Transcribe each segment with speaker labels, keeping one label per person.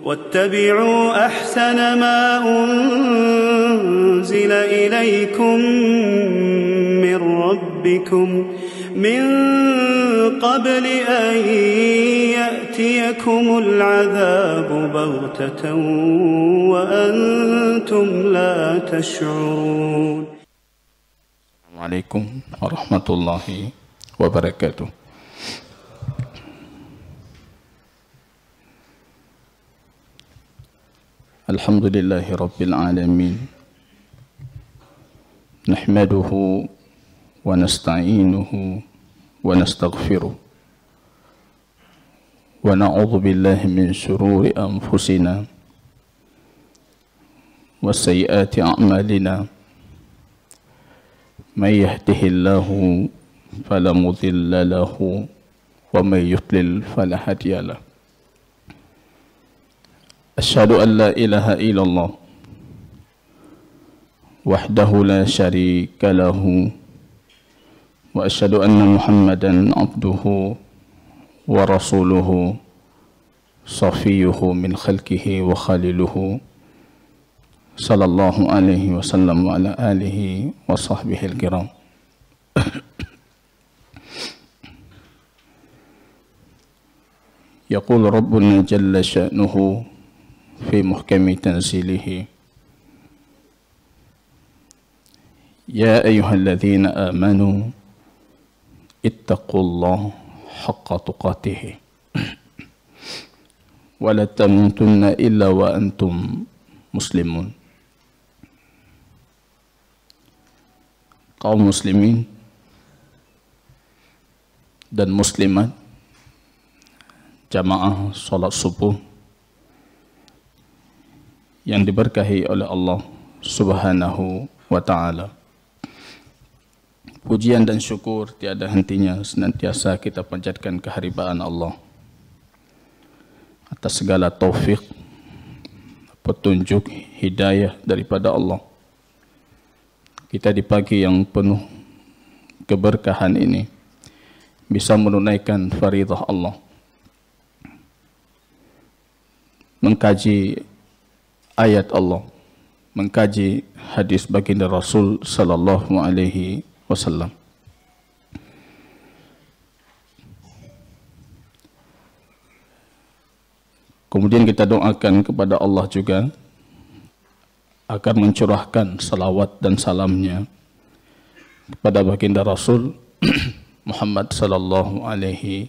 Speaker 1: واتبعوا أحسن ما أنزل إليكم من ربكم من قبل أن يأتيكم العذاب بغتة وأنتم لا تشعرون.
Speaker 2: السلام عليكم ورحمة الله وبركاته. الحمد لله رب العالمين، نحمده ونستعينه ونستغفره ونعوذ بالله من شرور أنفسنا وسيئات أعمالنا، من يهده الله فلا مضل له ومن يضلل فلا هادي له. أشهد أن لا إله إلا الله وحده لا شريك له، وأشهد أن محمدا عبده ورسوله صفيه من خلقه وخليله، صلى الله عليه وسلم وعلى آله وصحبه الكرام. يقول ربنا جل شأنه في محكم تنزيله: يا أيها الذين آمنوا اتقوا الله حق تقاته ولا تموتن إلا وأنتم مسلمون. Kaum muslimin dan muslimat jamaah salat subuh yang diberkahi oleh Allah Subhanahu wa ta'ala. Pujian dan syukur tiada hentinya senantiasa kita panjatkan keharibaan Allah atas segala taufik, petunjuk, hidayah daripada Allah. Kita di pagi yang penuh keberkahan ini bisa menunaikan faridah Allah, mengkaji ayat Allah, mengkaji hadis baginda Rasul sallallahu alaihi wasallam. Kemudian kita doakan kepada Allah juga agar mencurahkan salawat dan salamnya kepada baginda Rasul Muhammad sallallahu alaihi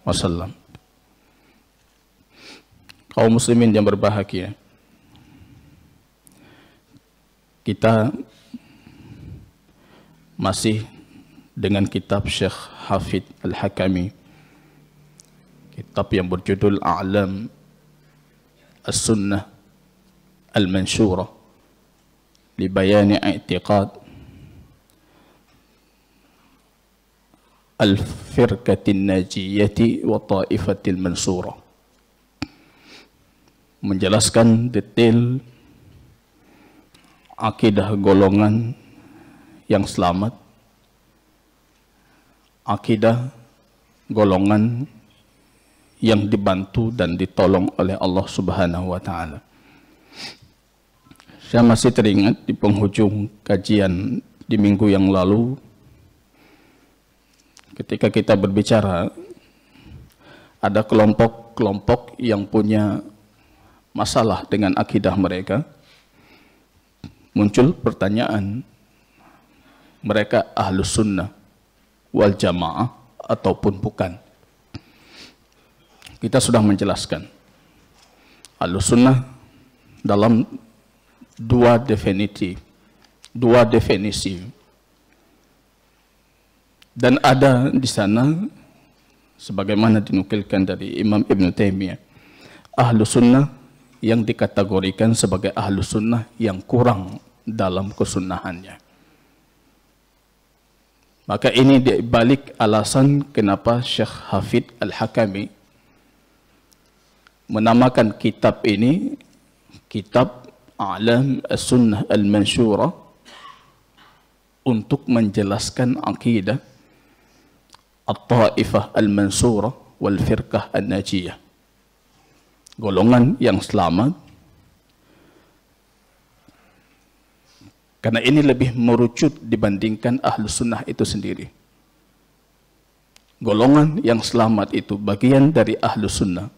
Speaker 2: wasallam. Kaum muslimin yang berbahagia, kita masih dengan kitab Syekh Hafidh Al-Hakami, kitab yang berjudul A'lam As-Sunnah Al-Mansyurah li Bayani I'tiqad Al-Firqatin Najiyati wa Ta'ifatil Mansurah, menjelaskan detail akidah golongan yang selamat, akidah golongan yang dibantu dan ditolong oleh Allah Subhanahu wa ta'ala. Saya masih teringat di penghujung kajian di minggu yang lalu, ketika kita berbicara, ada kelompok-kelompok yang punya masalah dengan akidah mereka. Muncul pertanyaan, mereka ahlus sunnah wal jamaah ataupun bukan? Kita sudah menjelaskan ahlus sunnah dalam dua definisi, dan ada di sana sebagaimana dinukilkan dari Imam Ibn Taimiyah, ahlus sunnah yang dikategorikan sebagai ahlus sunnah yang kurang dalam kesunnahannya. Maka ini dibalik alasan kenapa Syekh Hafidh Al-Hakami menamakan kitab ini kitab A'lam As-Sunnah Al-Mansyurah, untuk menjelaskan akidah At-Ta'ifah Al-Mansurah wal Firqah An-Najiyah, golongan yang selamat, karena ini lebih merucut dibandingkan Ahlus Sunnah itu sendiri. Golongan yang selamat itu bagian dari Ahlus Sunnah,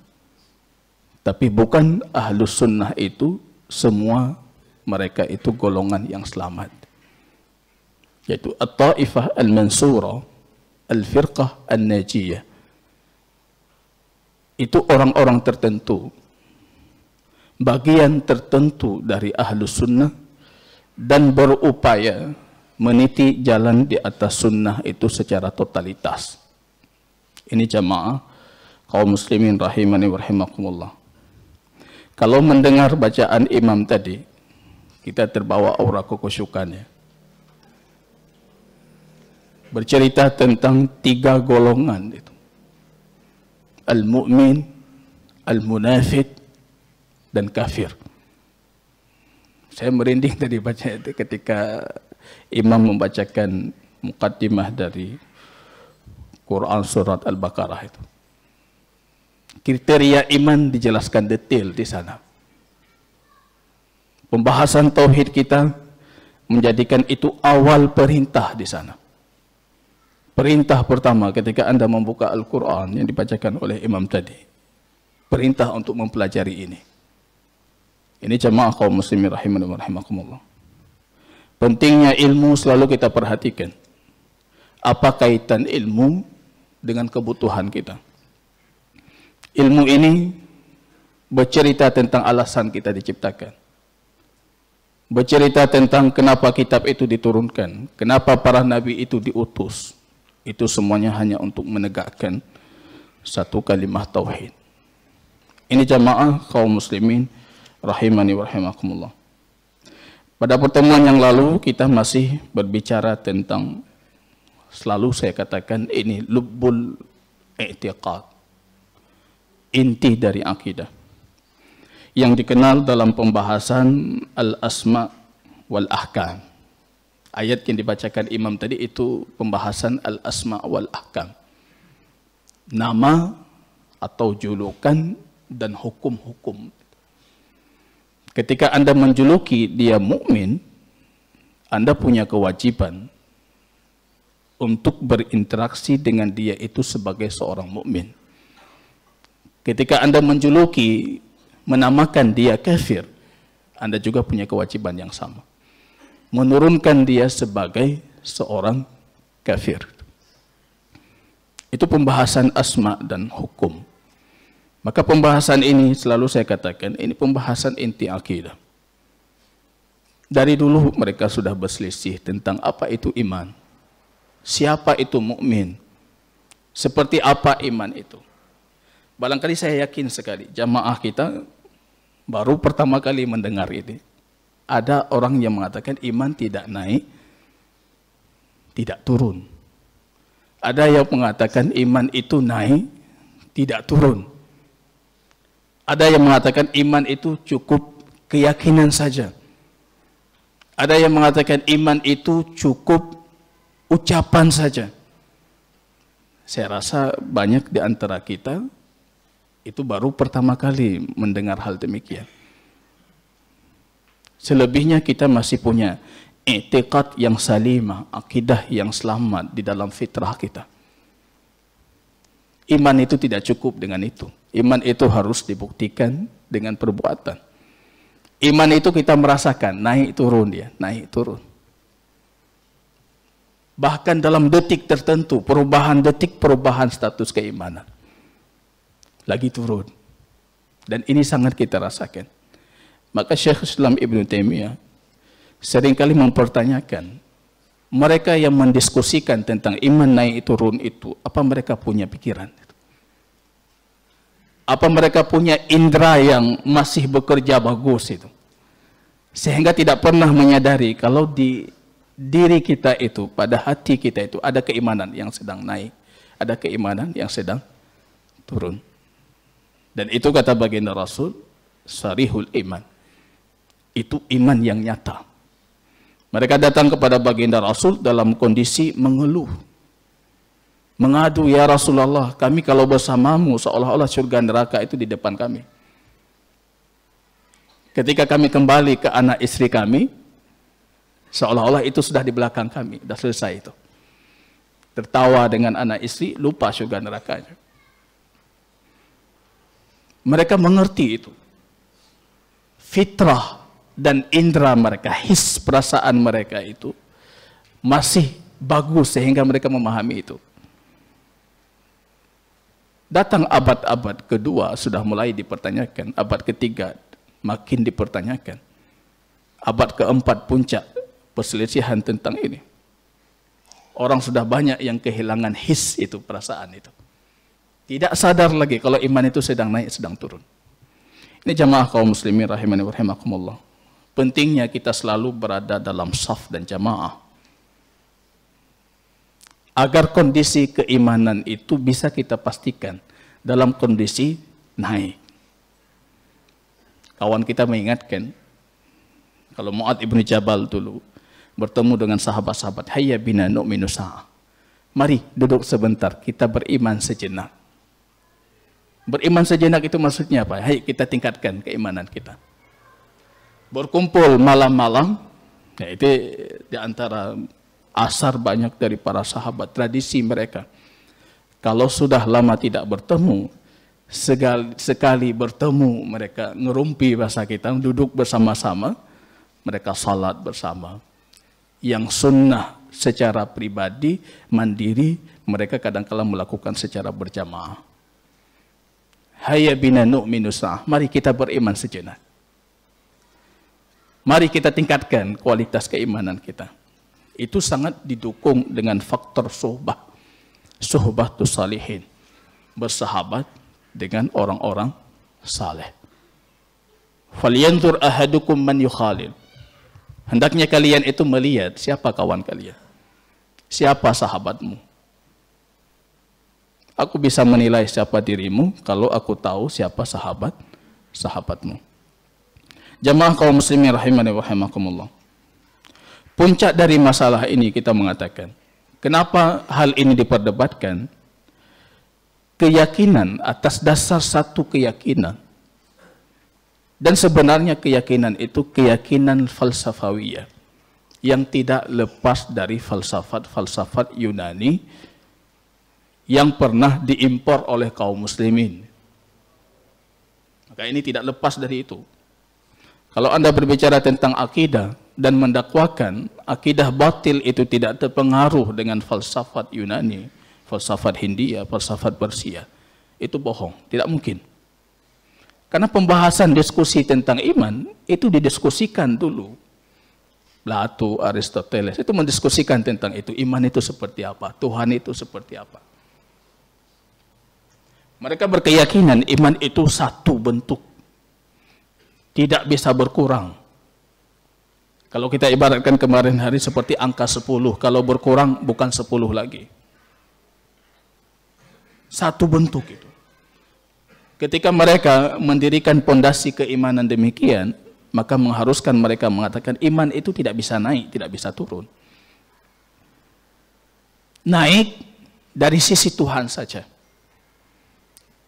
Speaker 2: tapi bukan Ahlus Sunnah itu semua mereka itu golongan yang selamat, yaitu At-Taifah Al-Mansurah, Al-Firqah An-Najiyah. Itu orang-orang tertentu, bagian tertentu dari Ahlus Sunnah, dan berupaya meniti jalan di atas sunnah itu secara totalitas. Ini jamaah kaum muslimin rahimani wa rahimakumullah. Kalau mendengar bacaan imam tadi, kita terbawa aura kekusyukannya. Bercerita tentang 3 golongan itu. Al-mu'min, al-munafik, dan kafir. Saya merinding tadi baca itu ketika imam membacakan muqaddimah dari Quran surat Al-Baqarah itu. Kriteria iman dijelaskan detail di sana. Pembahasan tauhid kita menjadikan itu awal perintah di sana. Perintah pertama ketika Anda membuka Al-Quran yang dibacakan oleh imam tadi. Perintah untuk mempelajari ini. Ini jamaah kaum muslimin rahimani wa rahimakumullah. Pentingnya ilmu selalu kita perhatikan. Apa kaitan ilmu dengan kebutuhan kita? Ilmu ini bercerita tentang alasan kita diciptakan. Bercerita tentang kenapa kitab itu diturunkan, kenapa para nabi itu diutus. Itu semuanya hanya untuk menegakkan satu kalimat tauhid. Ini jamaah kaum muslimin rahimani wa rahimakumullah. Pada pertemuan yang lalu kita masih berbicara tentang, selalu saya katakan ini lubbul i'tiqad, inti dari akidah, yang dikenal dalam pembahasan al-asma wal ahkam. Ayat yang dibacakan imam tadi itu pembahasan al-asma wal ahkam, nama atau julukan dan hukum-hukum. Ketika Anda menjuluki dia mukmin, Anda punya kewajiban untuk berinteraksi dengan dia itu sebagai seorang mukmin. Ketika Anda menjuluki, menamakan dia kafir, Anda juga punya kewajiban yang sama. Menurunkan dia sebagai seorang kafir. Itu pembahasan asma dan hukum. Maka pembahasan ini selalu saya katakan, ini pembahasan inti akidah. Dari dulu mereka sudah berselisih tentang apa itu iman. Siapa itu mukmin? Seperti apa iman itu? Barangkali saya yakin sekali, jamaah kita baru pertama kali mendengar ini. Ada orang yang mengatakan iman tidak naik, tidak turun. Ada yang mengatakan iman itu naik, tidak turun. Ada yang mengatakan iman itu cukup keyakinan saja. Ada yang mengatakan iman itu cukup ucapan saja. Saya rasa banyak di antara kita itu baru pertama kali mendengar hal demikian. Selebihnya kita masih punya i'tiqad yang salimah, akidah yang selamat di dalam fitrah kita. Iman itu tidak cukup dengan itu. Iman itu harus dibuktikan dengan perbuatan. Iman itu kita merasakan, naik turun dia, naik turun. Bahkan dalam detik tertentu, perubahan status keimanan. Lagi turun. Dan ini sangat kita rasakan. Maka Syekh Islam Ibn Taimiyah seringkali mempertanyakan, mereka yang mendiskusikan tentang iman naik turun itu, apa mereka punya pikiran? Apa mereka punya indera yang masih bekerja bagus itu? Sehingga tidak pernah menyadari kalau di diri kita itu, pada hati kita itu ada keimanan yang sedang naik, ada keimanan yang sedang turun. Dan itu kata baginda Rasul, sarihul iman. Itu iman yang nyata. Mereka datang kepada baginda Rasul dalam kondisi mengeluh. Mengadu, ya Rasulullah, kami kalau bersamamu seolah-olah surga neraka itu di depan kami. Ketika kami kembali ke anak istri kami, seolah-olah itu sudah di belakang kami, sudah selesai itu. Tertawa dengan anak istri, lupa surga nerakanya. Mereka mengerti itu. Fitrah dan indera mereka, his perasaan mereka itu masih bagus sehingga mereka memahami itu. Datang abad-abad kedua sudah mulai dipertanyakan, abad ketiga makin dipertanyakan. Abad keempat puncak perselisihan tentang ini. Orang sudah banyak yang kehilangan his itu, perasaan itu. Tidak sadar lagi kalau iman itu sedang naik, sedang turun. Ini jamaah kaum muslimin rahimani wa rahimakumullah. Pentingnya kita selalu berada dalam saf dan jamaah. Agar kondisi keimanan itu bisa kita pastikan dalam kondisi naik. Kawan kita mengingatkan, kalau Mu'adz ibn Jabal dulu bertemu dengan sahabat-sahabat, hayya bina nu'minu sa'ah. Mari duduk sebentar, kita beriman sejenak. Beriman sejenak itu maksudnya apa? Hayy kita tingkatkan keimanan kita. Berkumpul malam-malam, ya itu di antara asar banyak dari para sahabat, tradisi mereka. Kalau sudah lama tidak bertemu, sekali bertemu mereka ngerumpi bahasa kita, duduk bersama-sama, mereka salat bersama. Yang sunnah secara pribadi, mandiri, mereka kadang-kala melakukan secara berjamaah. Hayya bina nu'minu sa'ah, mari kita beriman sejenak. Mari kita tingkatkan kualitas keimanan kita. Itu sangat didukung dengan faktor suhbah. Suhbatus salihin. Bersahabat dengan orang-orang saleh. Falyanzur ahadukum man yukhalil. Hendaknya kalian itu melihat siapa kawan kalian. Siapa sahabatmu. Aku bisa menilai siapa dirimu kalau aku tahu siapa sahabatmu. Jamaah kaum muslimin rahimani wa rahimakumullah. Puncak dari masalah ini kita mengatakan, kenapa hal ini diperdebatkan? Keyakinan atas dasar satu keyakinan. Dan sebenarnya keyakinan itu keyakinan falsafawiyah yang tidak lepas dari falsafat Yunani yang pernah diimpor oleh kaum muslimin. Maka ini tidak lepas dari itu. Kalau Anda berbicara tentang akidah dan mendakwakan akidah batil itu tidak terpengaruh dengan falsafat Yunani, falsafat Hindia, falsafat Persia, itu bohong, tidak mungkin. Karena pembahasan diskusi tentang iman itu didiskusikan dulu. Plato, Aristoteles itu mendiskusikan tentang itu, iman itu seperti apa, Tuhan itu seperti apa. Mereka berkeyakinan iman itu satu bentuk, tidak bisa berkurang. Kalau kita ibaratkan kemarin hari seperti angka 10, kalau berkurang bukan 10 lagi. Satu bentuk itu. Ketika mereka mendirikan pondasi keimanan demikian, maka mengharuskan mereka mengatakan iman itu tidak bisa naik, tidak bisa turun. Naik dari sisi Tuhan saja.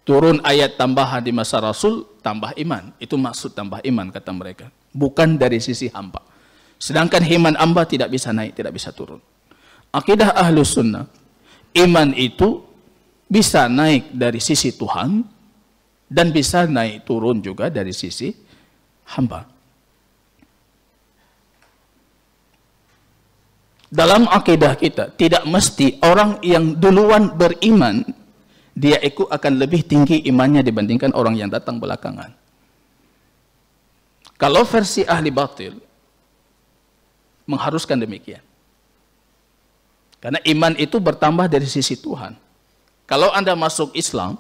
Speaker 2: Turun ayat tambahan di masa Rasul, tambah iman. Itu maksud tambah iman, kata mereka. Bukan dari sisi hamba. Sedangkan iman hamba tidak bisa naik, tidak bisa turun. Akidah Ahlus Sunnah, iman itu bisa naik dari sisi Tuhan, dan bisa naik turun juga dari sisi hamba. Dalam akidah kita, tidak mesti orang yang duluan beriman, dia itu akan lebih tinggi imannya dibandingkan orang yang datang belakangan. Kalau versi ahli batil, mengharuskan demikian. Karena iman itu bertambah dari sisi Tuhan. Kalau Anda masuk Islam,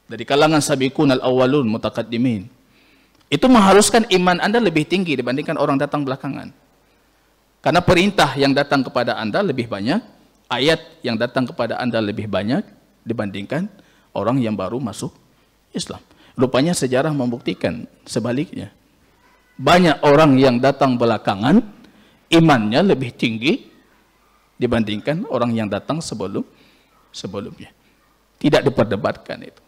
Speaker 2: dari kalangan sabiqun al-awwalun mutaqaddimin, itu mengharuskan iman Anda lebih tinggi dibandingkan orang datang belakangan. Karena perintah yang datang kepada Anda lebih banyak, ayat yang datang kepada Anda lebih banyak dibandingkan orang yang baru masuk Islam. Rupanya sejarah membuktikan sebaliknya. Banyak orang yang datang belakangan, imannya lebih tinggi dibandingkan orang yang datang sebelumnya. Tidak diperdebatkan itu.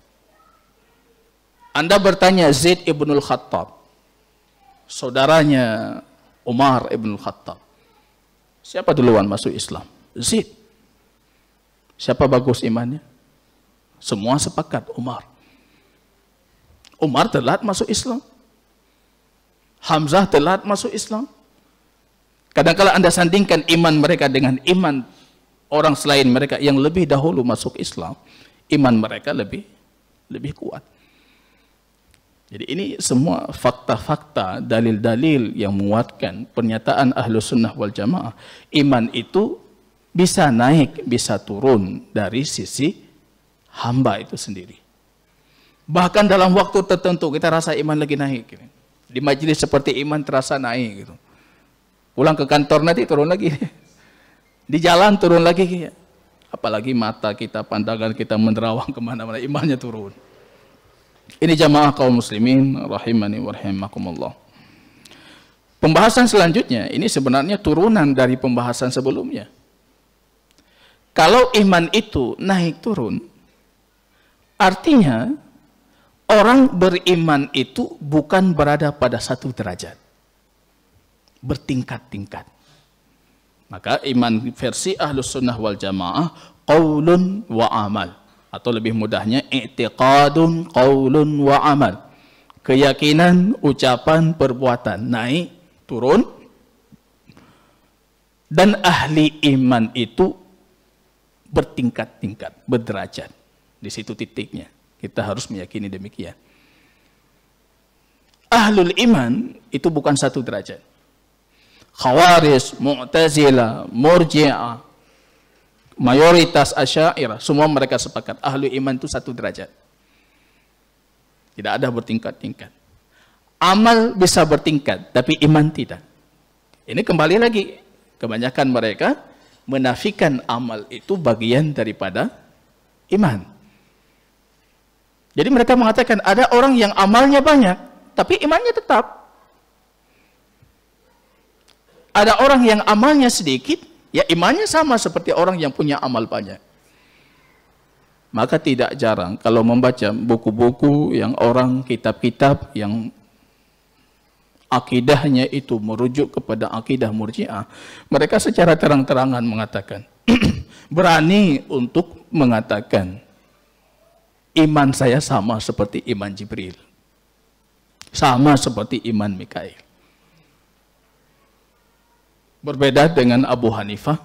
Speaker 2: Anda bertanya Zaid ibnul Khattab, saudaranya Umar ibnul Khattab, siapa duluan masuk Islam? Zaid. Siapa bagus imannya? Semua sepakat Umar. Umar telat masuk Islam. Hamzah telat masuk Islam. Kadang-kala Anda sandingkan iman mereka dengan iman orang selain mereka yang lebih dahulu masuk Islam, iman mereka lebih kuat. Jadi ini semua fakta-fakta, dalil-dalil yang menguatkan pernyataan Ahlus Sunnah wal Jamaah. Iman itu bisa naik, bisa turun dari sisi hamba itu sendiri. Bahkan dalam waktu tertentu kita rasa iman lagi naik. Di majelis seperti iman terasa naik gitu. Pulang ke kantor nanti turun lagi. Di jalan turun lagi. Apalagi mata kita, pandangan kita menerawang kemana-mana, imannya turun. Ini jamaah kaum muslimin rahimani wa rahimakumullah. Pembahasan selanjutnya ini sebenarnya turunan dari pembahasan sebelumnya. Kalau iman itu naik turun, artinya orang beriman itu bukan berada pada satu derajat, bertingkat-tingkat. Maka iman versi Ahlus Sunnah wal Jamaah qaulun wa amal, atau lebih mudahnya i'tiqadun qaulun wa amal. Keyakinan, ucapan, perbuatan, naik, turun. Dan ahli iman itu bertingkat-tingkat, berderajat. Di situ titiknya. Kita harus meyakini demikian. Ahlul iman itu bukan satu derajat. Khawarij, Mu'tazilah, Murji'ah, mayoritas Asy'ariyah, semua mereka sepakat ahlu iman itu satu derajat. Tidak ada bertingkat-tingkat. Amal bisa bertingkat, tapi iman tidak. Ini kembali lagi, kebanyakan mereka menafikan amal itu bagian daripada iman. Jadi mereka mengatakan ada orang yang amalnya banyak, tapi imannya tetap. Ada orang yang amalnya sedikit, ya imannya sama seperti orang yang punya amal banyak. Maka tidak jarang kalau membaca buku-buku yang orang, kitab-kitab yang akidahnya itu merujuk kepada akidah Murji'ah, mereka secara terang-terangan mengatakan, berani untuk mengatakan, iman saya sama seperti iman Jibril. Sama seperti iman Mikail. Berbeda dengan Abu Hanifah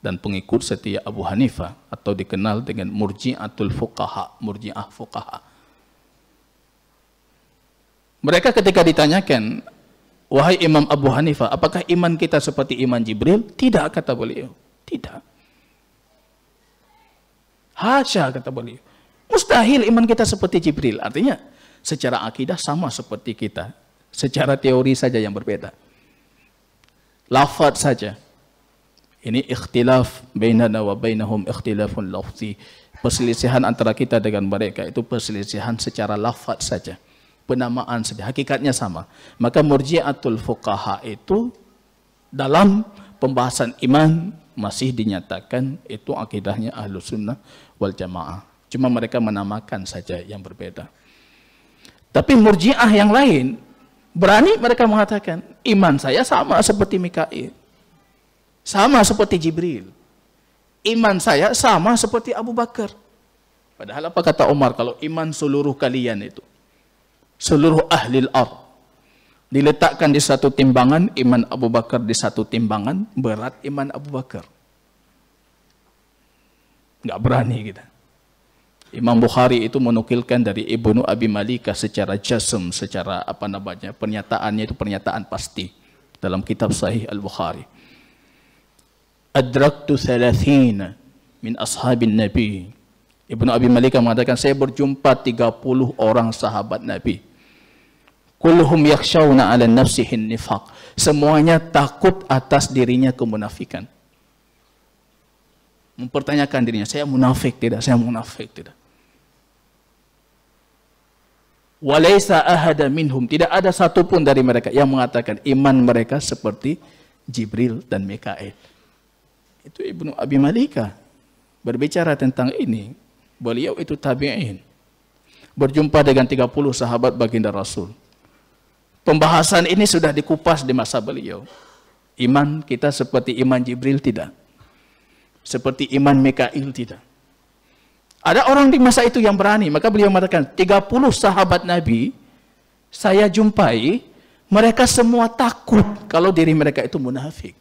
Speaker 2: dan pengikut setia Abu Hanifah atau dikenal dengan Murji'atul Fuqaha, Murji'ah Fuqaha. Mereka ketika ditanyakan, wahai Imam Abu Hanifah, apakah iman kita seperti iman Jibril? Tidak, kata beliau. Tidak. Hasya, kata beliau. Mustahil iman kita seperti Jibril. Artinya, secara akidah sama seperti kita. Secara teori saja yang berbeda. Lafaz saja. Ini ikhtilaf bainana wa bainahum ikhtilafun lafzi. Perselisihan antara kita dengan mereka itu perselisihan secara lafaz saja. Penamaan saja, hakikatnya sama. Maka Murji'atul Fuqaha itu dalam pembahasan iman masih dinyatakan itu akidahnya Ahlus Sunnah wal Jamaah. Cuma mereka menamakan saja yang berbeda. Tapi Murji'ah yang lain berani mereka mengatakan, iman saya sama seperti Mikail. Sama seperti Jibril. Iman saya sama seperti Abu Bakar. Padahal apa kata Umar, kalau iman seluruh kalian itu, seluruh ahlil ard, diletakkan di satu timbangan, iman Abu Bakar di satu timbangan, berat iman Abu Bakar. Nggak berani kita. Imam Bukhari itu menukilkan dari Ibnu Abi Malikah secara jasm, secara apa namanya, pernyataannya itu pernyataan pasti dalam kitab Sahih Al-Bukhari. Adraktu 30 min ashabin Nabi. Ibnu Abi Malikah mengatakan, saya berjumpa 30 orang sahabat Nabi. Kulluhum yakhshawna 'ala nafsihin nifaq. Semuanya takut atas dirinya kemunafikan. Mempertanyakan dirinya, saya munafik tidak? Saya munafik tidak? Walaysa ahada minhum, tidak ada satupun dari mereka yang mengatakan iman mereka seperti Jibril dan Mikail. Itu Ibnu Abi Malikah berbicara tentang ini. Beliau itu tabi'in. berjumpa dengan 30 sahabat baginda Rasul. Pembahasan ini sudah dikupas di masa beliau. Iman kita seperti iman Jibril tidak. Seperti iman Mikail tidak. Ada orang di masa itu yang berani, maka beliau mengatakan 30 sahabat Nabi saya jumpai, mereka semua takut kalau diri mereka itu munafik.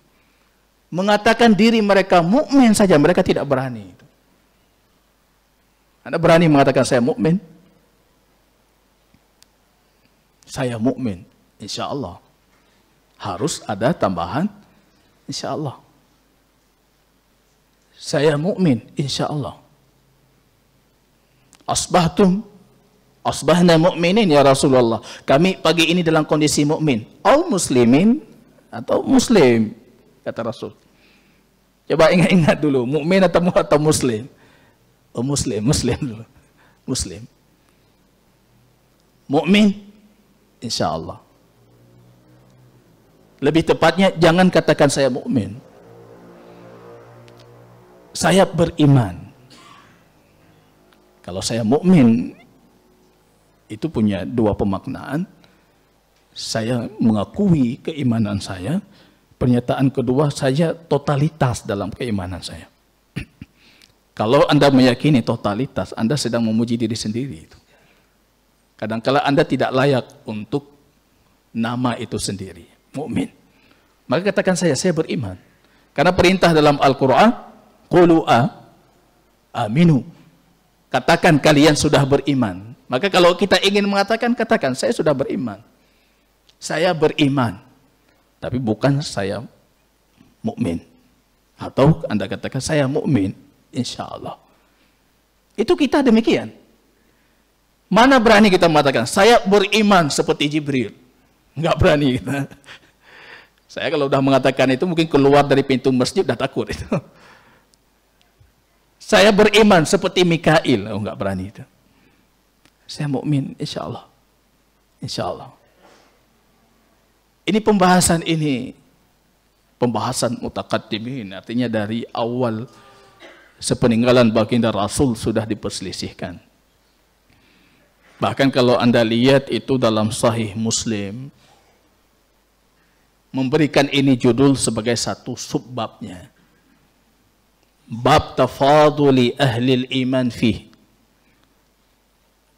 Speaker 2: Mengatakan diri mereka mukmin saja mereka tidak berani. Anda berani mengatakan saya mukmin? Saya mukmin, insya Allah. Harus ada tambahan, insya Allah. Saya mukmin, insya Allah. Asbahna mu'minin ya Rasulullah. Kami pagi ini dalam kondisi mukmin. All muslimin atau muslim, kata Rasul. Coba ingat-ingat dulu, mukmin atau muslim? Oh, muslim dulu. Muslim. Mukmin, insya Allah. Lebih tepatnya, jangan katakan saya mukmin. Saya beriman. Kalau saya mukmin, itu punya dua pemaknaan. Saya mengakui keimanan saya. Pernyataan kedua, saya totalitas dalam keimanan saya. Kalau Anda meyakini totalitas, Anda sedang memuji diri sendiri. Kadang-kala Anda tidak layak untuk nama itu sendiri, mukmin. Maka katakan saya beriman. Karena perintah dalam Al-Quran, qulu aminu. Katakan kalian sudah beriman. Maka kalau kita ingin mengatakan, katakan saya sudah beriman. Saya beriman. Tapi bukan saya mukmin. Atau Anda katakan saya mukmin, insya Allah. Itu kita demikian. Mana berani kita mengatakan saya beriman seperti Jibril? Enggak berani kita. Saya kalau udah mengatakan itu mungkin keluar dari pintu masjid udah takut itu. Saya beriman seperti Mikail, enggak berani itu. Saya mukmin, insya Allah. Insya Allah. Ini pembahasan mutakaddimin, artinya dari awal sepeninggalan baginda Rasul sudah diperselisihkan. Bahkan kalau Anda lihat itu dalam Sahih Muslim, memberikan ini judul sebagai satu subbabnya. Bab tafaduli ahlil iman fih.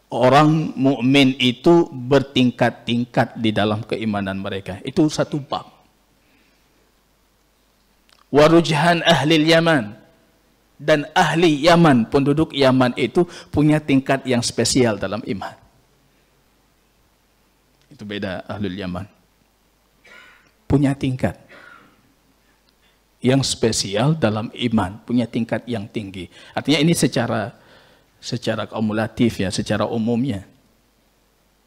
Speaker 2: Orang mukmin itu bertingkat-tingkat di dalam keimanan mereka. Itu satu bab. Warujhan ahlil Yaman. Dan ahli Yaman, penduduk Yaman itu punya tingkat yang spesial dalam iman. Itu beda ahlul Yaman. Punya tingkat yang spesial dalam iman, punya tingkat yang tinggi. Artinya ini secara kumulatif ya, secara umumnya.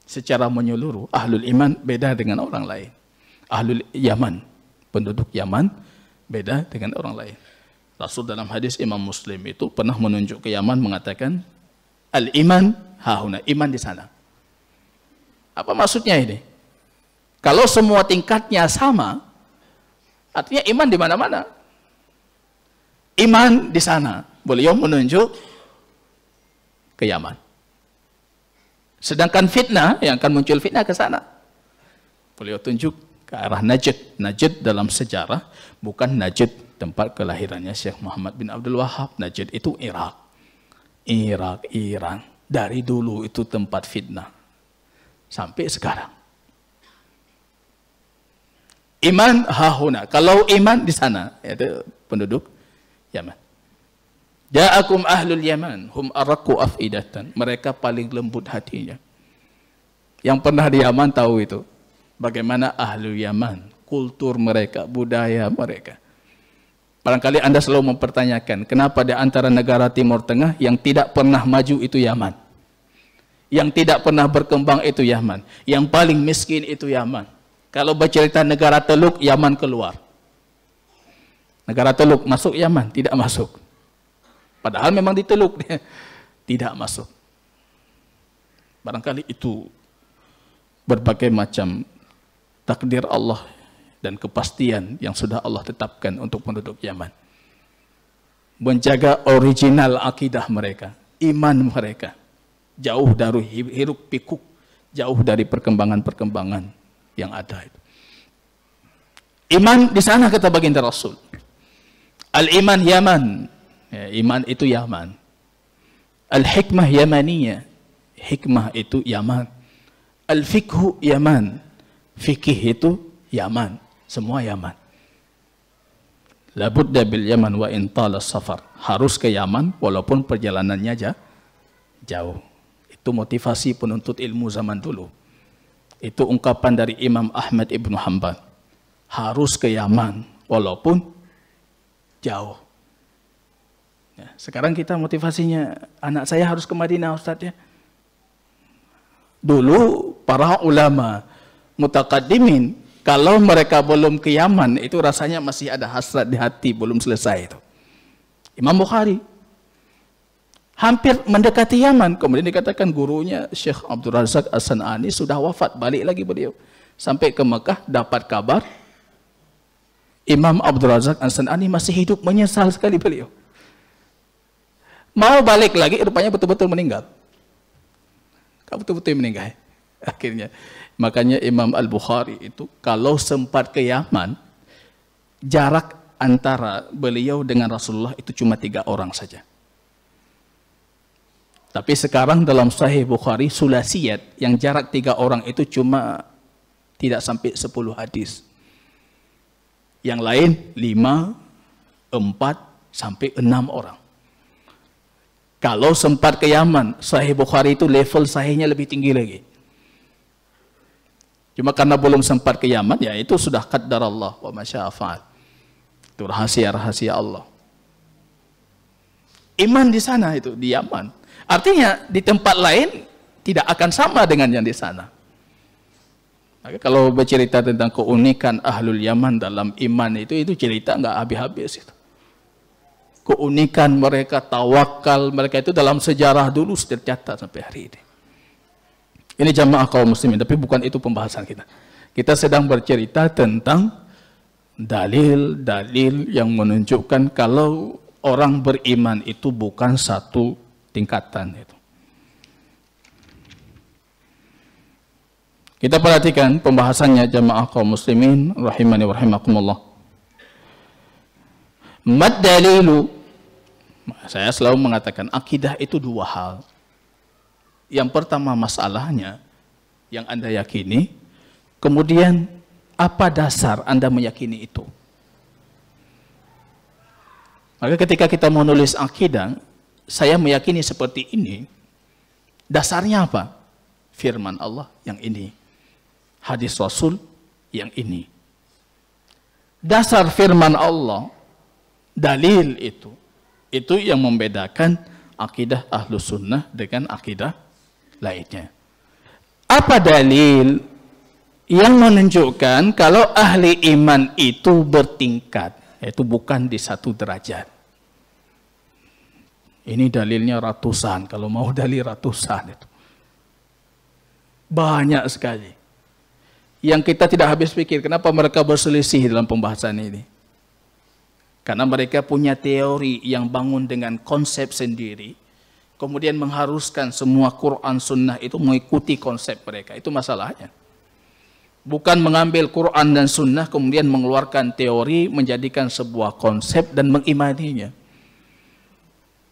Speaker 2: Secara menyeluruh, ahlul iman beda dengan orang lain. Ahlul Yaman, penduduk Yaman beda dengan orang lain. Rasul dalam hadis Imam Muslim itu pernah menunjuk ke Yaman mengatakan, al-iman hahuna, iman di sana. Apa maksudnya ini? Kalau semua tingkatnya sama, artinya iman di mana-mana. Iman di sana. Beliau menunjuk ke Yaman. Sedangkan fitnah, yang akan muncul fitnah ke sana. Beliau tunjuk ke arah Najd. Najd dalam sejarah bukan Najd tempat kelahirannya Syekh Muhammad bin Abdul Wahab. Najd itu Irak. Iran. Dari dulu itu tempat fitnah. Sampai sekarang. Iman hahuna. Kalau iman di sana, yaitu penduduk Yaman. Ja'akum ahlul Yaman, hum araku afidatan. Mereka paling lembut hatinya. Yang pernah di Yaman tahu itu. Bagaimana ahlul Yaman, kultur mereka, budaya mereka. Barangkali Anda selalu mempertanyakan, kenapa di antara negara Timur Tengah yang tidak pernah maju itu Yaman? Yang tidak pernah berkembang itu Yaman. Yang paling miskin itu Yaman. Kalau bercerita negara Teluk, Yaman keluar. Negara Teluk masuk Yaman, tidak masuk. Padahal memang di Teluk dia tidak masuk. Barangkali itu berbagai macam takdir Allah dan kepastian yang sudah Allah tetapkan untuk penduduk Yaman. Menjaga original akidah mereka, iman mereka. jauh dari hiruk pikuk, jauh dari perkembangan-perkembangan yang ada itu. Iman di sana kata baginda Rasul. Al-iman Yaman. Ya, iman itu Yaman. Al-hikmah Yamaniyah. Hikmah itu Yaman. Al-fikhu Yaman. Fikih itu Yaman. Semua Yaman. Labudda bil Yaman wa intala safar. Harus ke Yaman walaupun perjalanannya jauh. Itu motivasi penuntut ilmu zaman dulu. Itu ungkapan dari Imam Ahmad ibn Hanbal. Harus ke Yaman walaupun jauh. Ya, sekarang kita motivasinya anak saya harus ke Madinah, Ustaz ya. Dulu para ulama mutaqaddimin kalau mereka belum ke Yaman itu rasanya masih ada hasrat di hati, belum selesai itu. Imam Bukhari hampir mendekati Yaman, kemudian dikatakan gurunya Syekh Abdul Razak As-San'ani sudah wafat, balik lagi beliau. Sampai ke Mekah dapat kabar Imam Abdul Razak As-San'ani masih hidup, menyesal sekali beliau. Mau balik lagi, rupanya betul-betul meninggal. Betul-betul meninggal. Akhirnya, makanya Imam Al-Bukhari itu kalau sempat ke Yaman, jarak antara beliau dengan Rasulullah itu cuma 3 orang saja. Tapi sekarang dalam Sahih Bukhari, sulasiyat, yang jarak 3 orang itu cuma tidak sampai 10 hadis. Yang lain 5, 4, sampai 6 orang. Kalau sempat ke Yaman, Sahih Bukhari itu level sahihnya lebih tinggi lagi. Cuma karena belum sempat ke Yaman, ya itu sudah qaddar Allah wa masya'a fa'al. Itu rahasia-rahasia Allah. Iman di sana itu, di Yaman. Artinya di tempat lain tidak akan sama dengan yang di sana. Maka kalau bercerita tentang keunikan Ahlul Yaman dalam iman itu cerita nggak habis-habis itu. Keunikan mereka, tawakal mereka itu dalam sejarah dulu tercatat sampai hari ini. Ini jamaah kaum muslimin, tapi bukan itu pembahasan kita. Kita sedang bercerita tentang dalil-dalil yang menunjukkan kalau orang beriman itu bukan satu tingkatan itu. Kita perhatikan pembahasannya jamaah kaum muslimin rahimani wa rahimakumullah. Mad dalilu, saya selalu mengatakan akidah itu 2 hal. Yang pertama masalahnya yang Anda yakini, kemudian apa dasar Anda meyakini itu. Maka ketika kita menulis akidah, saya meyakini seperti ini, dasarnya apa? Firman Allah yang ini. Hadis Rasul yang ini. Dasar firman Allah, dalil itu yang membedakan akidah Ahlus Sunnah dengan akidah lainnya. Apa dalil yang menunjukkan kalau ahli iman itu bertingkat, yaitu bukan di satu derajat? Ini dalilnya ratusan, kalau mau dalil ratusan itu. Banyak sekali. Yang kita tidak habis pikir, kenapa mereka berselisih dalam pembahasan ini? Karena mereka punya teori yang bangun dengan konsep sendiri, kemudian mengharuskan semua Quran Sunnah itu mengikuti konsep mereka. Itu masalahnya. Bukan mengambil Quran dan Sunnah, kemudian mengeluarkan teori, menjadikan sebuah konsep dan mengimaninya.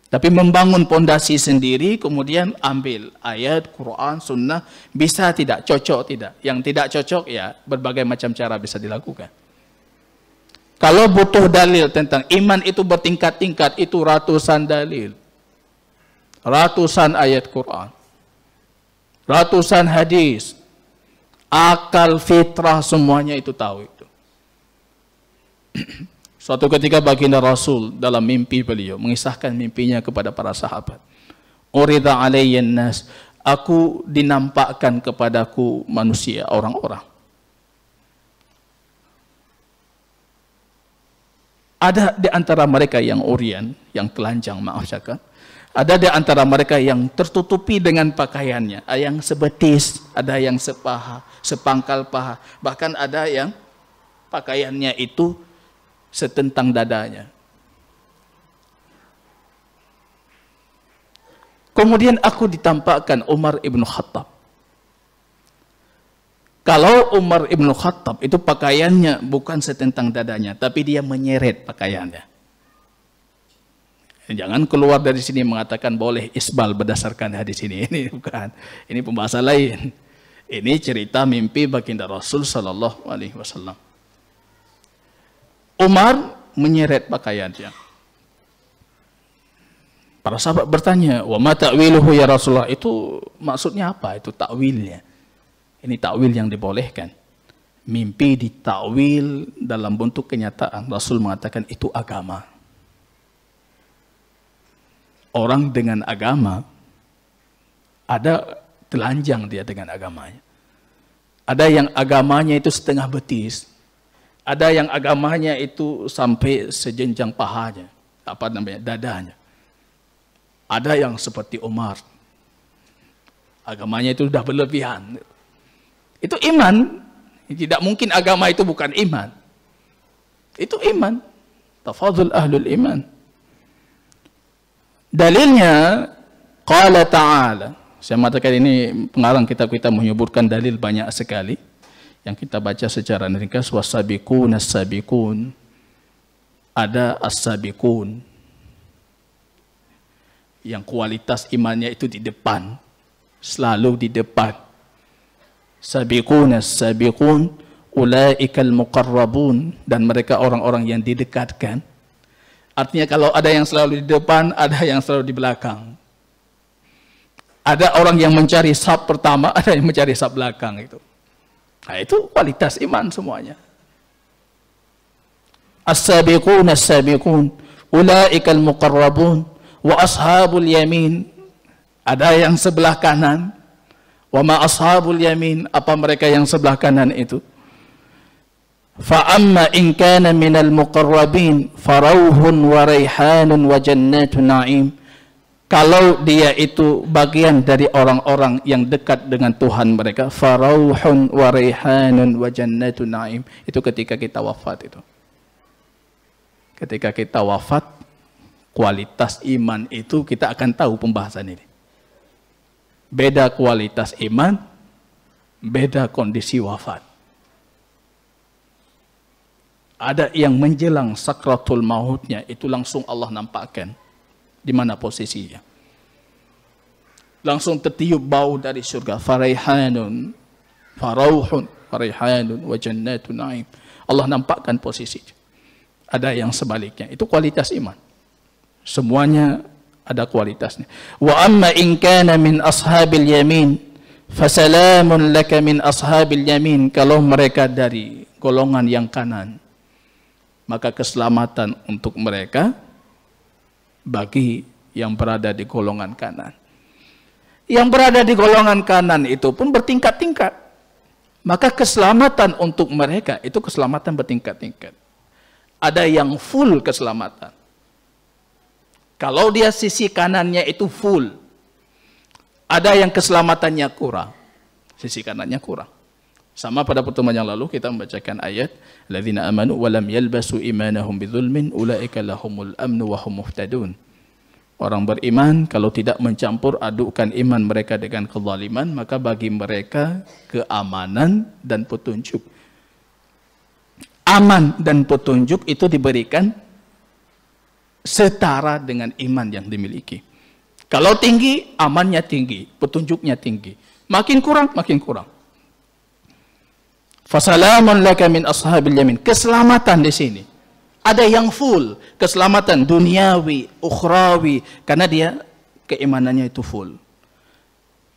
Speaker 2: Tapi membangun pondasi sendiri, kemudian ambil ayat, Quran, Sunnah, bisa tidak, cocok tidak. Yang tidak cocok, ya berbagai macam cara bisa dilakukan. Kalau butuh dalil tentang iman itu bertingkat-tingkat, itu ratusan dalil. Ratusan ayat Quran. Ratusan hadis. Akal, fitrah, semuanya itu tahu itu. Suatu ketika baginda Rasul dalam mimpi beliau mengisahkan mimpinya kepada para sahabat. Urida alayyan nas, aku dinampakkan kepadaku manusia, orang-orang. Ada di antara mereka yang uryan, yang telanjang, maaf cakap. Ada di antara mereka yang tertutupi dengan pakaiannya, ada yang sebetis, ada yang sepaha, sepangkal paha, bahkan ada yang pakaiannya itu setentang dadanya. Kemudian aku ditampakkan Umar ibn Khattab. Kalau Umar ibn Khattab itu pakaiannya bukan setentang dadanya, tapi dia menyeret pakaiannya. Jangan keluar dari sini mengatakan boleh isbal berdasarkan hadis ini. Ini bukan. Ini pembahasan lain. Ini cerita mimpi baginda Rasul sallallahu alaihi wasallam. Umar menyeret pakaiannya. Para sahabat bertanya, "Wa ma ta'wiluhu ya Rasulullah?" Itu maksudnya apa? Itu takwilnya. Ini takwil yang dibolehkan. Mimpi ditakwil dalam bentuk kenyataan. Rasul mengatakan itu agama. Orang dengan agama, ada telanjang dia dengan agamanya. Ada yang agamanya itu setengah betis. Ada yang agamanya itu sampai sejenjang pahanya. Apa namanya? Dadanya. Ada yang seperti Umar. Agamanya itu sudah berlebihan. Itu iman. Tidak mungkin agama itu bukan iman. Itu iman. Tafadhul ahlul iman. Dalilnya, qala ta'ala. Saya mengatakan ini pengarang kitab kita menyebutkan dalil banyak sekali. Yang kita baca secara ringkas. Wasabiqun as-sabiqun. Ada as-sabiqun. Yang kualitas imannya itu di depan. Selalu di depan. Sabiqun as-sabiqun. Ulaikal muqarrabun. Dan mereka orang-orang yang didekatkan. Artinya kalau ada yang selalu di depan, ada yang selalu di belakang. Ada orang yang mencari saf pertama, ada yang mencari saf belakang itu. Nah, itu kualitas iman semuanya. As-sabiqun as-sabiqun. Ulaikal muqarrabun. Wa ashabul yamin. Ada yang sebelah kanan. Wa ma ashabul yamin. Apa mereka yang sebelah kanan itu? Fa amma in kana minal muqarrabin farauhun wa raihanun wa jannatun na'im. Kalau dia itu bagian dari orang-orang yang dekat dengan Tuhan mereka, farauhun wa raihanun wa jannatun na'im. Itu ketika kita wafat itu. Ketika kita wafat, kualitas iman itu kita akan tahu pembahasan ini. Beda kualitas iman, beda kondisi wafat. Ada yang menjelang sakratul mautnya, itu langsung Allah nampakkan di mana posisinya. Langsung tertiup bau dari surga. Faraihanun, farauhun, faraihanun, wa jannatun na'im. Allah nampakkan posisinya. Ada yang sebaliknya. Itu kualitas iman. Semuanya ada kualitasnya. Wa amma in kana min ashabil yamin, fasalamun laka min ashabil yamin. Kalau mereka dari golongan yang kanan, maka keselamatan untuk mereka bagi yang berada di golongan kanan. Yang berada di golongan kanan itu pun bertingkat-tingkat. Maka keselamatan untuk mereka itu keselamatan bertingkat-tingkat. Ada yang full keselamatan. Kalau dia sisi kanannya itu full. Ada yang keselamatannya kurang. Sisi kanannya kurang. Sama pada pertemuan yang lalu kita membacakan ayat alladzina amanu wa lam yalbasu imanahum bidzulmin ulaika lahumul amnu wa hum muhtadun. Orang beriman kalau tidak mencampur adukkan iman mereka dengan kezaliman, maka bagi mereka keamanan dan petunjuk. Aman dan petunjuk itu diberikan setara dengan iman yang dimiliki. Kalau tinggi, amannya tinggi, petunjuknya tinggi. Makin kurang, makin kurang. Fasalamun laka min ashabil yamin. Keselamatan di sini. Ada yang full. Keselamatan duniawi, ukhrawi. Karena dia keimanannya itu full.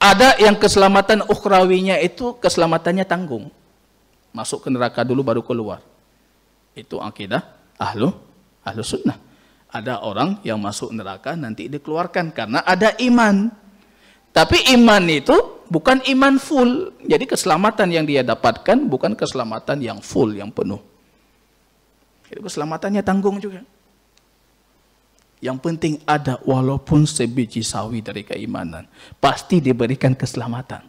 Speaker 2: Ada yang keselamatan ukhrawinya itu keselamatannya tanggung. Masuk ke neraka dulu baru keluar. Itu akidah ahlu sunnah. Ada orang yang masuk neraka nanti dikeluarkan karena ada iman. Tapi iman itu bukan iman full. Jadi keselamatan yang dia dapatkan bukan keselamatan yang full, yang penuh. Jadi keselamatannya tanggung juga. Yang penting ada walaupun sebiji sawi dari keimanan. Pasti diberikan keselamatan.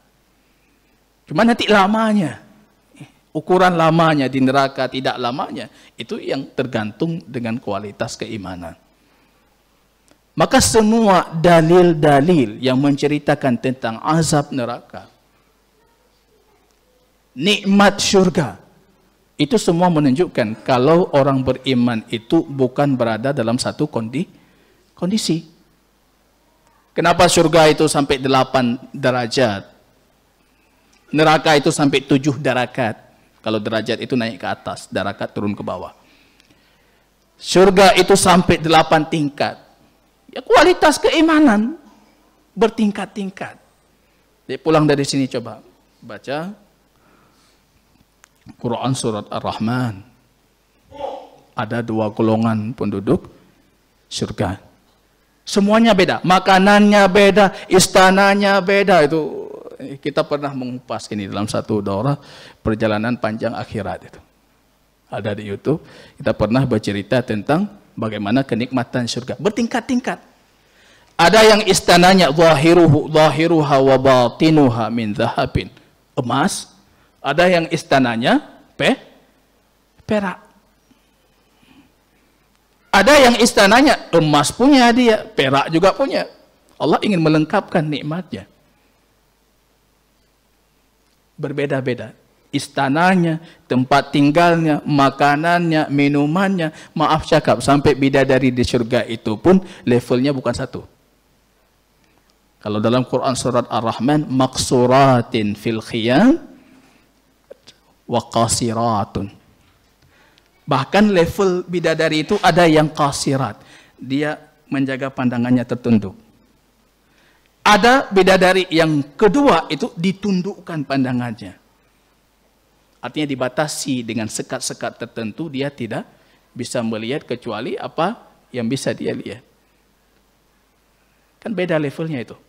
Speaker 2: Cuma nanti lamanya. Ukuran lamanya di neraka, tidak lamanya. Itu yang tergantung dengan kualitas keimanan. Maka semua dalil-dalil yang menceritakan tentang azab neraka, nikmat syurga, itu semua menunjukkan kalau orang beriman itu bukan berada dalam satu kondisi. Kenapa syurga itu sampai 8 derajat? Neraka itu sampai 7 darakat. Kalau derajat itu naik ke atas, darakat turun ke bawah. Syurga itu sampai 8 tingkat. Ya, kualitas keimanan bertingkat-tingkat. Jadi pulang dari sini coba baca Quran surat Ar-Rahman. Ada 2 golongan penduduk syurga. Semuanya beda, makanannya beda, istananya beda. Itu kita pernah mengupas ini dalam satu daurah perjalanan panjang akhirat itu. Ada di YouTube. Kita pernah bercerita tentang bagaimana kenikmatan surga bertingkat-tingkat. Ada yang istananya zahiruha wa batinuha min zahabin, emas. Ada yang istananya perak. Ada yang istananya emas punya dia, perak juga punya. Allah ingin melengkapkan nikmatnya. Berbeda-beda. Istananya, tempat tinggalnya, makanannya, minumannya. Maaf cakap, sampai bidadari di surga itu pun levelnya bukan satu. Kalau dalam Quran surat Ar-Rahman, maksuratin fil khiyam wa qasiratun. Bahkan level bidadari itu ada yang qasirat. Dia menjaga pandangannya tertunduk. Ada bidadari yang kedua itu ditundukkan pandangannya. Artinya dibatasi dengan sekat-sekat tertentu, dia tidak bisa melihat kecuali apa yang bisa dia lihat. Kan beda levelnya itu.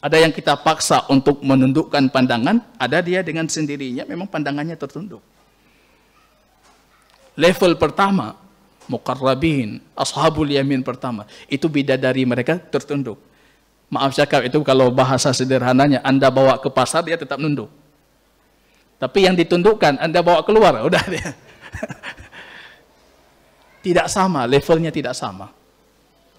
Speaker 2: Ada yang kita paksa untuk menundukkan pandangan, ada dia dengan sendirinya memang pandangannya tertunduk. Level pertama, muqarrabin, ashabul yamin pertama, itu bidadari mereka tertunduk. Maaf cakap, itu kalau bahasa sederhananya, Anda bawa ke pasar, dia tetap nunduk. Tapi yang ditundukkan, Anda bawa keluar, udah dia. Tidak sama, levelnya tidak sama.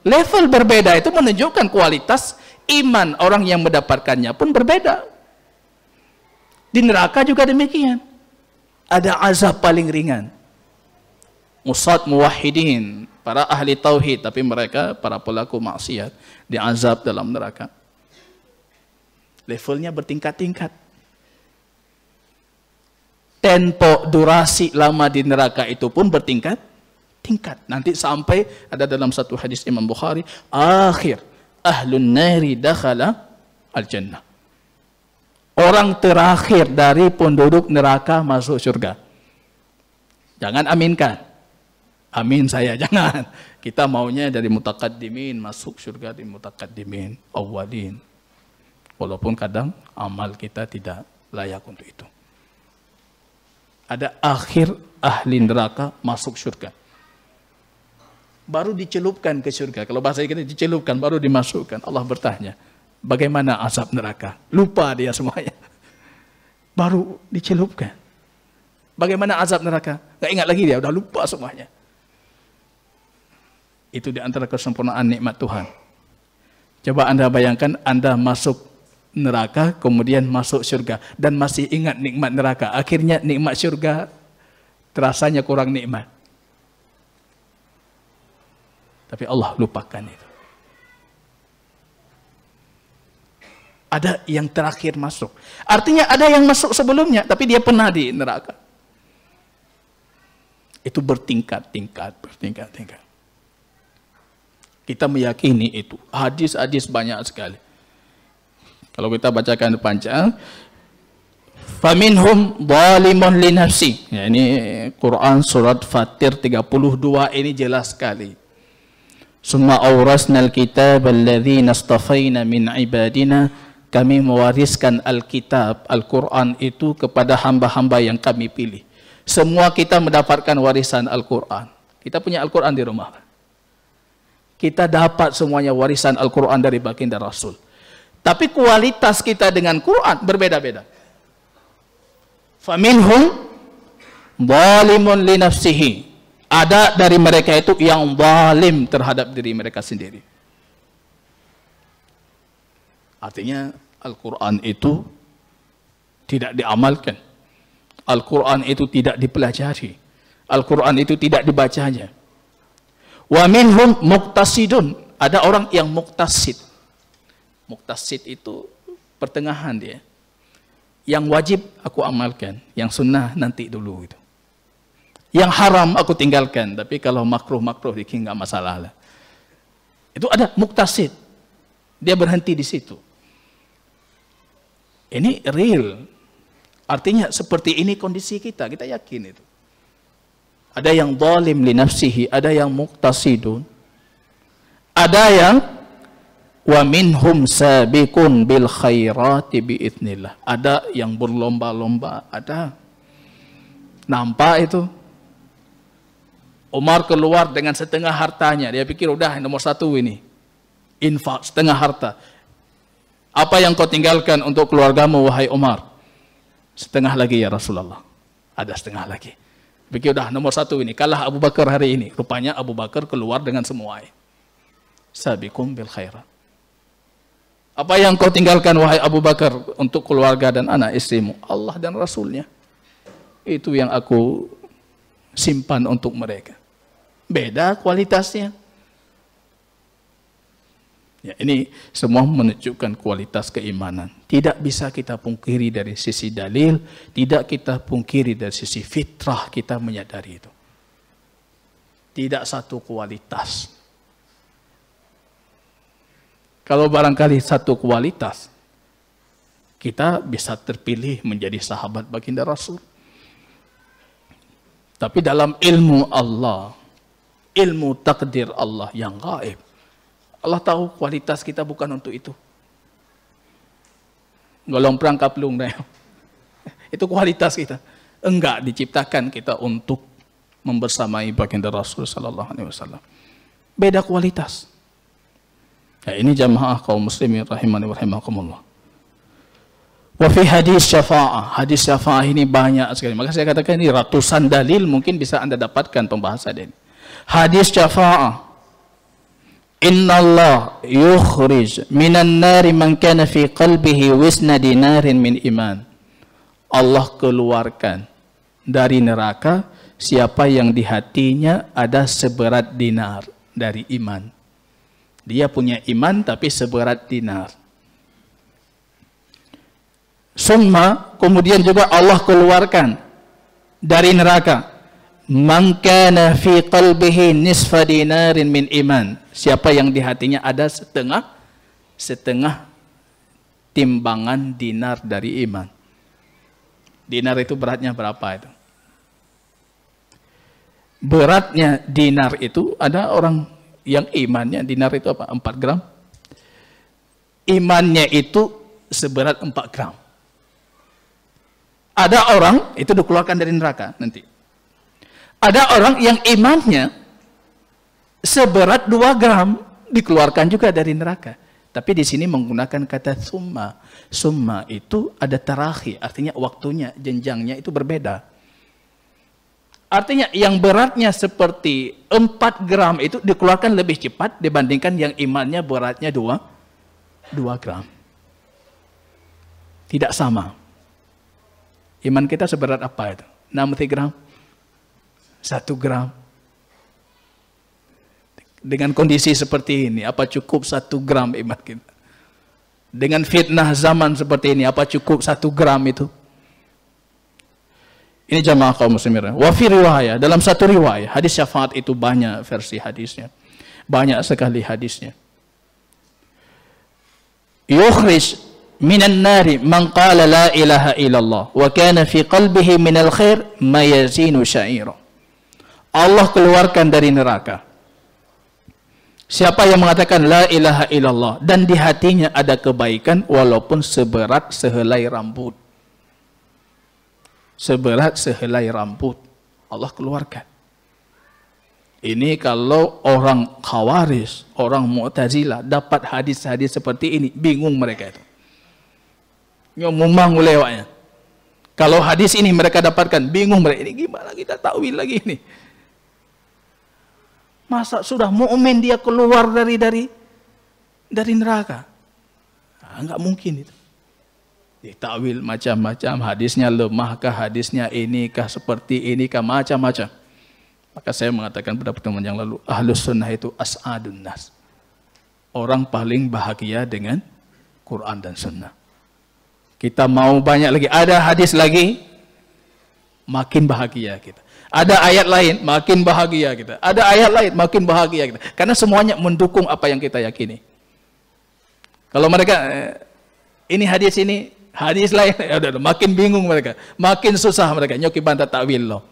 Speaker 2: Level berbeda itu menunjukkan kualitas iman orang yang mendapatkannya pun berbeda. Di neraka juga demikian. Ada azab paling ringan. Usad muwahhidin, para ahli tauhid, tapi mereka para pelaku maksiat diazab dalam neraka. Levelnya bertingkat-tingkat. Tempo durasi lama di neraka itu pun bertingkat-tingkat. Nanti sampai ada dalam satu hadis Imam Bukhari, akhir ahlun nari dakhala al-jannah. Orang terakhir dari penduduk neraka masuk surga. Jangan aminkan. Amin saya, jangan. Kita maunya dari mutaqaddimin, masuk surga di mutaqaddimin, awwalin. Walaupun kadang amal kita tidak layak untuk itu. Ada akhir ahli neraka masuk surga. Baru dicelupkan ke surga. Kalau bahasa kita dicelupkan, baru dimasukkan. Allah bertanya, bagaimana azab neraka? Lupa dia semuanya. Baru dicelupkan. Bagaimana azab neraka? Gak ingat lagi dia, udah lupa semuanya. Itu di antara kesempurnaan nikmat Tuhan. Coba Anda bayangkan, Anda masuk neraka, kemudian masuk surga, dan masih ingat nikmat neraka. Akhirnya nikmat surga terasanya kurang nikmat. Tapi Allah lupakan itu. Ada yang terakhir masuk. Artinya ada yang masuk sebelumnya, tapi dia pernah di neraka. Itu bertingkat-tingkat. Kita meyakini itu. Hadis-hadis banyak sekali. Kalau kita bacakan panjang, faminhum zalimun li nafsi. Ya, ini Quran surat Fatir 32 ini jelas sekali. Summa awrasnal kitab alladzina astafaina min ibadina. Kami mewariskan Alkitab, Al-Quran itu kepada hamba-hamba yang kami pilih. Semua kita mendapatkan warisan Al-Quran. Kita punya Al-Quran di rumah. Kita dapat semuanya warisan Al-Quran dari baginda Rasul. Tapi kualitas kita dengan Quran berbeda-beda. Faminhum zalimun li nafsihi. Ada dari mereka itu yang zalim terhadap diri mereka sendiri. Artinya Al-Quran itu tidak diamalkan. Al-Quran itu tidak dipelajari. Al-Quran itu tidak dibacanya. Wa minhum muqtasidun. Ada orang yang muqtasid. Muqtasid itu pertengahan dia. Yang wajib aku amalkan, yang sunnah nanti dulu itu. Yang haram aku tinggalkan, tapi kalau makruh-makruh dikit enggak masalah lah. Itu ada muqtasid. Dia berhenti di situ. Ini real. Artinya seperti ini kondisi kita yakin itu. Ada yang zalim li nafsihi, ada yang muqtasidun. Ada yang wa minhum sabiqun bil khairati biidznillah. Ada yang berlomba-lomba, ada. Nampak itu. Umar keluar dengan setengah hartanya. Dia pikir udah nomor 1 ini. Infak setengah harta. Apa yang kau tinggalkan untuk keluargamu wahai Umar? Setengah lagi ya Rasulullah. Ada setengah lagi. Pikir udah nomor 1 ini. Kalah Abu Bakar hari ini. Rupanya Abu Bakar keluar dengan semua. Sabiqum bil khairat. Apa yang kau tinggalkan wahai Abu Bakar untuk keluarga dan anak istrimu? Allah dan Rasulnya. Itu yang aku simpan untuk mereka. Beda kualitasnya. Ya, ini semua menunjukkan kualitas keimanan. Tidak bisa kita pungkiri dari sisi dalil, tidak kita pungkiri dari sisi fitrah kita menyadari itu. Tidak satu kualitas. Kalau barangkali satu kualitas, kita bisa terpilih menjadi sahabat baginda Rasul. Tapi dalam ilmu Allah, ilmu takdir Allah yang gaib, Allah tahu kualitas kita bukan untuk itu. Golong perangkap lung dah. Itu kualitas kita. Enggak diciptakan kita untuk membersamai baginda Rasul sallallahu alaihi wasallam. Beda kualitas. Ya, ini jamaah kaum muslimin rahimani wa rahimakumullah. Wa fi hadis syafa'ah. Hadis syafa'ah ini banyak sekali. Maka saya katakan ini ratusan dalil mungkin bisa Anda dapatkan pembahasan ini. Hadis syafa'ah. Inna Allah yukhrij minan nari man kana fi qalbihi wisna dinarin min iman. Allah keluarkan dari neraka siapa yang di hatinya ada seberat dinar dari iman. Dia punya iman tapi seberat dinar. Summa, kemudian juga Allah keluarkan dari neraka man kana fi qalbihi nisfa dinarin min iman. Siapa yang di hatinya ada setengah timbangan dinar dari iman. Dinar itu beratnya berapa itu? Beratnya dinar itu ada orang yang imannya dinar itu apa? 4 gram. Imannya itu seberat 4 gram. Ada orang itu dikeluarkan dari neraka nanti. Ada orang yang imannya seberat 2 gram dikeluarkan juga dari neraka. Tapi di sini menggunakan kata summa. Summa itu ada tarahi, artinya waktunya, jenjangnya itu berbeda. Artinya yang beratnya seperti 4 gram itu dikeluarkan lebih cepat dibandingkan yang imannya beratnya 2 gram. Tidak sama. Iman kita seberat apa itu? 60 gram? 1 gram? Dengan kondisi seperti ini, apa cukup 1 gram iman kita? Dengan fitnah zaman seperti ini, apa cukup 1 gram itu? Ini jamaah kaum muslimin. Wa fi riwayah, dalam satu riwayah, hadis syafaat itu banyak versi hadisnya. Banyak sekali hadisnya. Yukhrij minan nari man qala la ilaha illallah wa kana fi qalbihi minal khair ma yazinu sya'ira. Allah keluarkan dari neraka siapa yang mengatakan la ilaha illallah dan di hatinya ada kebaikan walaupun seberat sehelai rambut. Seberat sehelai rambut Allah keluarkan. Ini kalau orang Khawarij, orang Mu'tazilah dapat hadis-hadis seperti ini, bingung mereka itu. Ngomong lewatnya. Kalau hadis ini mereka dapatkan, bingung mereka. Ini gimana kita takwil lagi ini? Masa sudah mukmin dia keluar dari neraka? Enggak mungkin itu. Ditakwil macam-macam, hadisnya lemahkah, hadisnya inikah, seperti inikah, macam-macam. Maka saya mengatakan pada pertemuan yang lalu, Ahlus Sunnah itu as'adun nas. Orang paling bahagia dengan Quran dan Sunnah. Kita mau banyak lagi, ada hadis lagi, makin bahagia kita. Ada ayat lain, makin bahagia kita. Ada ayat lain, makin bahagia kita. Karena semuanya mendukung apa yang kita yakini. Kalau mereka, ini hadis lain, udah, makin bingung mereka. Makin susah mereka, nyoki bantah takwil loh.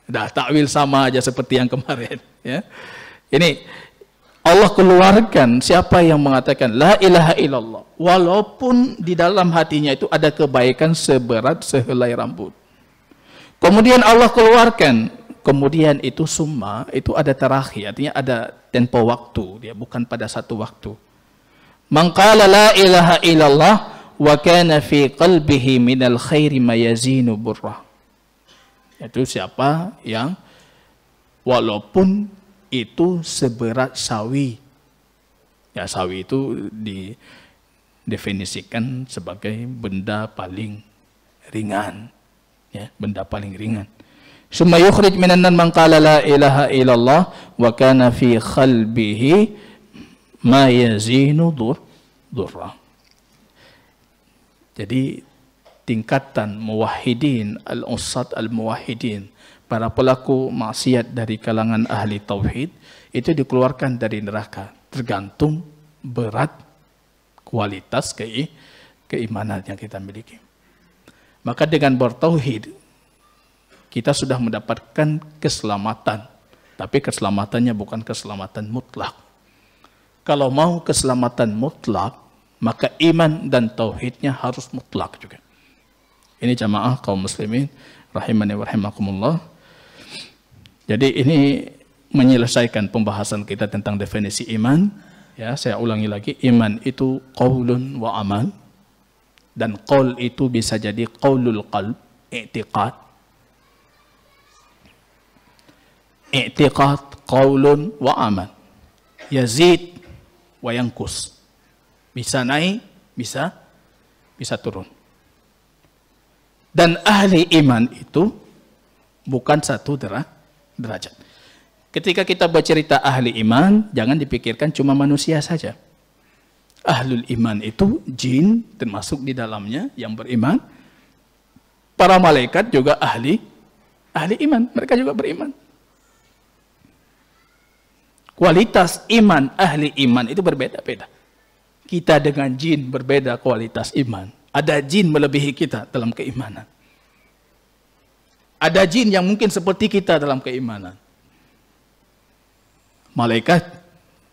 Speaker 2: Dah takwil sama aja seperti yang kemarin. Ya. Ini, Allah keluarkan siapa yang mengatakan la ilaha illallah walaupun di dalam hatinya itu ada kebaikan seberat sehelai rambut. Kemudian Allah keluarkan, kemudian itu summa, itu ada terakhir, artinya ada tempo waktu, dia bukan pada satu waktu. Man qala la ilaha illallah wa kana fi qalbihi minal khairi ma yazinu burrah. Itu siapa yang walaupun itu seberat sawi. Ya, sawi itu didefinisikan sebagai benda paling ringan. Ya, benda paling ringan. Summa yukhrij minan nar man qala la ilaha illallah wa kana fi qalbihi ma yazinu durra. Jadi tingkatan muwahhidin, al-usat al-muwahhidin, para pelaku maksiat dari kalangan ahli tauhid itu dikeluarkan dari neraka tergantung berat kualitas keimanan yang kita miliki. Maka dengan bertauhid kita sudah mendapatkan keselamatan, tapi keselamatannya bukan keselamatan mutlak. Kalau mau keselamatan mutlak, maka iman dan tauhidnya harus mutlak juga. Ini jamaah kaum muslimin rahimani wa rahimakumullah. Jadi ini menyelesaikan pembahasan kita tentang definisi iman. Ya, saya ulangi lagi, iman itu qaulun wa amal. Dan qaul itu bisa jadi qaulul qalb, i'tiqad. I'tiqad qaulun wa amal. Yazid wa yankus. Bisa naik, bisa turun. Dan ahli iman itu bukan satu derajat. Ketika kita bercerita ahli iman, jangan dipikirkan cuma manusia saja. Ahlul iman itu jin termasuk di dalamnya yang beriman. Para malaikat juga ahli iman, mereka juga beriman. Kualitas iman ahli iman itu berbeda-beda. Kita dengan jin berbeda kualitas iman. Ada jin melebihi kita dalam keimanan. Ada jin yang mungkin seperti kita dalam keimanan. Malaikat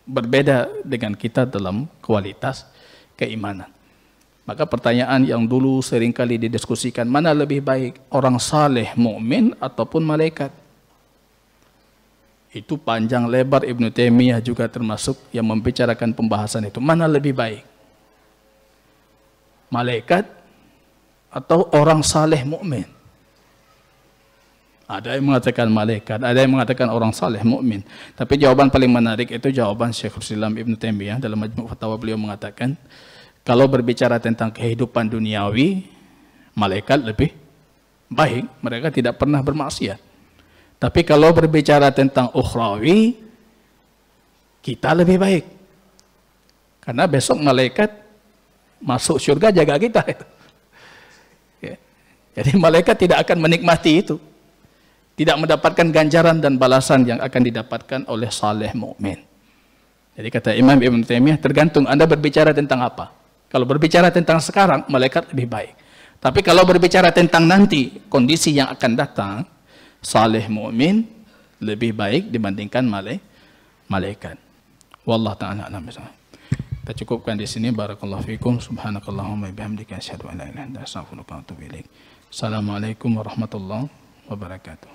Speaker 2: berbeda dengan kita dalam kualitas keimanan. Maka pertanyaan yang dulu seringkali didiskusikan, mana lebih baik orang saleh mukmin ataupun malaikat? Itu panjang lebar, Ibnu Taimiyah juga termasuk yang membicarakan pembahasan itu. Mana lebih baik? Malaikat atau orang saleh mukmin? Ada yang mengatakan malaikat, ada yang mengatakan orang saleh mukmin. Tapi jawaban paling menarik itu jawaban Syekhul Islam Ibnu Taimiyah dalam Majmu' Fatawa beliau mengatakan, kalau berbicara tentang kehidupan duniawi, malaikat lebih baik, mereka tidak pernah bermaksiat. Tapi kalau berbicara tentang ukhrawi, kita lebih baik. Karena besok malaikat masuk surga jaga kita. Jadi malaikat tidak akan menikmati itu. Tidak mendapatkan ganjaran dan balasan yang akan didapatkan oleh saleh mukmin. Jadi kata Imam Ibn Taimiyah, tergantung Anda berbicara tentang apa. Kalau berbicara tentang sekarang, malaikat lebih baik. Tapi kalau berbicara tentang nanti, kondisi yang akan datang, saleh mukmin lebih baik dibandingkan malaikat. Wallahu ta'ala a'lam bishawab. Kita cukupkan di sini. Barakallahu fikum. Subhanakallahumma bihamdika asyhadu an la ilaha illa anta astaghfiruka wa atubu ilaik. Assalamualaikum warahmatullahi wabarakatuh.